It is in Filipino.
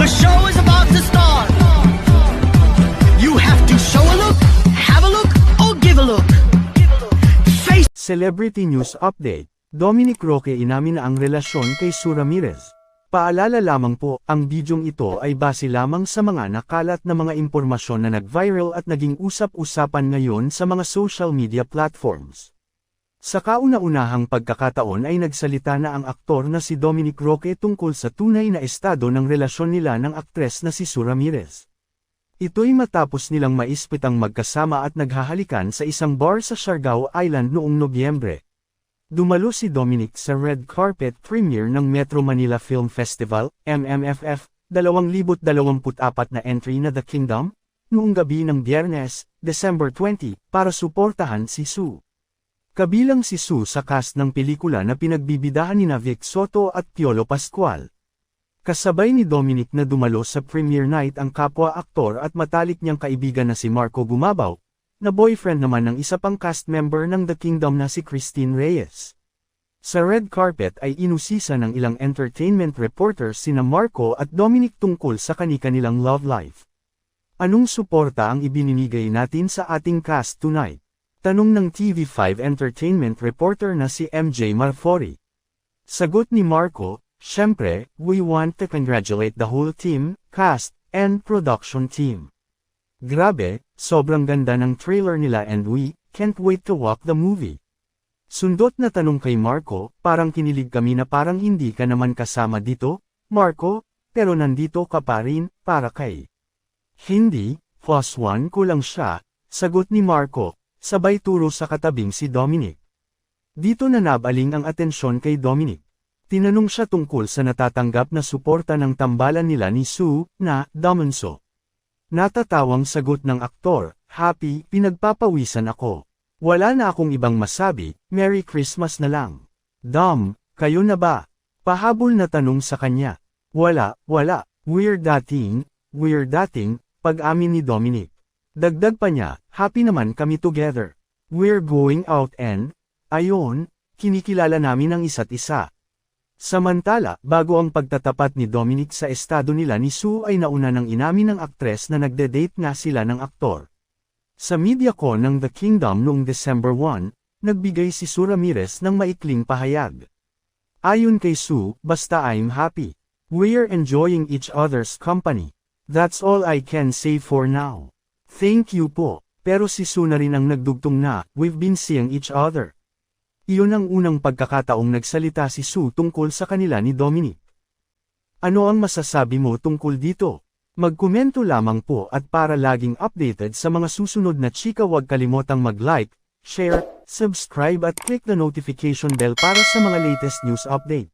show is about to start. You have to show a look, have a look, or give a look. Face Celebrity News Update. Dominic Roque inamin na ang relasyon kay Sue Ramirez. Paalala lamang po, ang bidyong ito ay base lamang sa mga nakalat na mga impormasyon na nag-viral at naging usap-usapan ngayon sa mga social media platforms. Sa kauna-unahang pagkakataon ay nagsalita na ang aktor na si Dominic Roque tungkol sa tunay na estado ng relasyon nila ng aktres na si Sue Ramirez. Ito'y matapos nilang maispitang magkasama at naghahalikan sa isang bar sa Siargao Island noong Nobyembre. Dumalo si Dominic sa red carpet premiere ng Metro Manila Film Festival, MMFF, 2024 na entry na The Kingdom, noong gabi ng Biyernes, December 20, para suportahan si Sue. Kabilang si Sue sa cast ng pelikula na pinagbibidahan ni Vic Soto at Piolo Pascual. Kasabay ni Dominic na dumalo sa premiere night ang kapwa-aktor at matalik niyang kaibigan na si Marco Gumabaw, na boyfriend naman ng isa pang cast member ng The Kingdom na si Christine Reyes. Sa red carpet ay inusisa ng ilang entertainment reporters sina Marco at Dominic tungkol sa kani-kanilang love life. Anong suporta ang ibinibigay natin sa ating cast tonight? Tanong ng TV5 entertainment reporter na si MJ Marfori. Sagot ni Marco, "Syempre, we want to congratulate the whole team, cast, and production team. Grabe, sobrang ganda ng trailer nila and we can't wait to watch the movie." Sundot na tanong kay Marco, "Parang kinilig kami na parang hindi ka naman kasama dito, Marco, pero nandito ka pa rin, para kay." "Hindi, +1 ko lang siya," sagot ni Marco, sabay turo sa katabing si Dominic. Dito na nabaling ang atensyon kay Dominic. Tinanong siya tungkol sa natatanggap na suporta ng tambalan nila ni Sue, na Domenso. Natatawang sagot ng aktor, "Happy, pinagpapawisan ako. Wala na akong ibang masabi, Merry Christmas na lang." "Dom, kayo na ba?" Pahabol na tanong sa kanya. Wala, we're dating, pag-amin ni Dominic. Dagdag pa niya, "Happy naman kami together. We're going out and, ayon, kinikilala namin ang isa't isa." Samantala, bago ang pagtatapat ni Dominic sa estado nila ni Sue ay nauna ng inamin ng aktres na nagde-date nga sila ng aktor. Sa MediaCon ng The Kingdom noong December 1, nagbigay si Sue Ramirez ng maikling pahayag. Ayon kay Sue, "Basta I'm happy. We're enjoying each other's company. That's all I can say for now. Thank you po." Pero si Sue na rin ang nagdugtong na, "We've been seeing each other." Iyon ang unang pagkakataong nagsalita si Sue tungkol sa kanila ni Dominic. Ano ang masasabi mo tungkol dito? Magkomento lamang po at para laging updated sa mga susunod na chika huwag kalimotang mag-like, share, subscribe at click the notification bell para sa mga latest news update.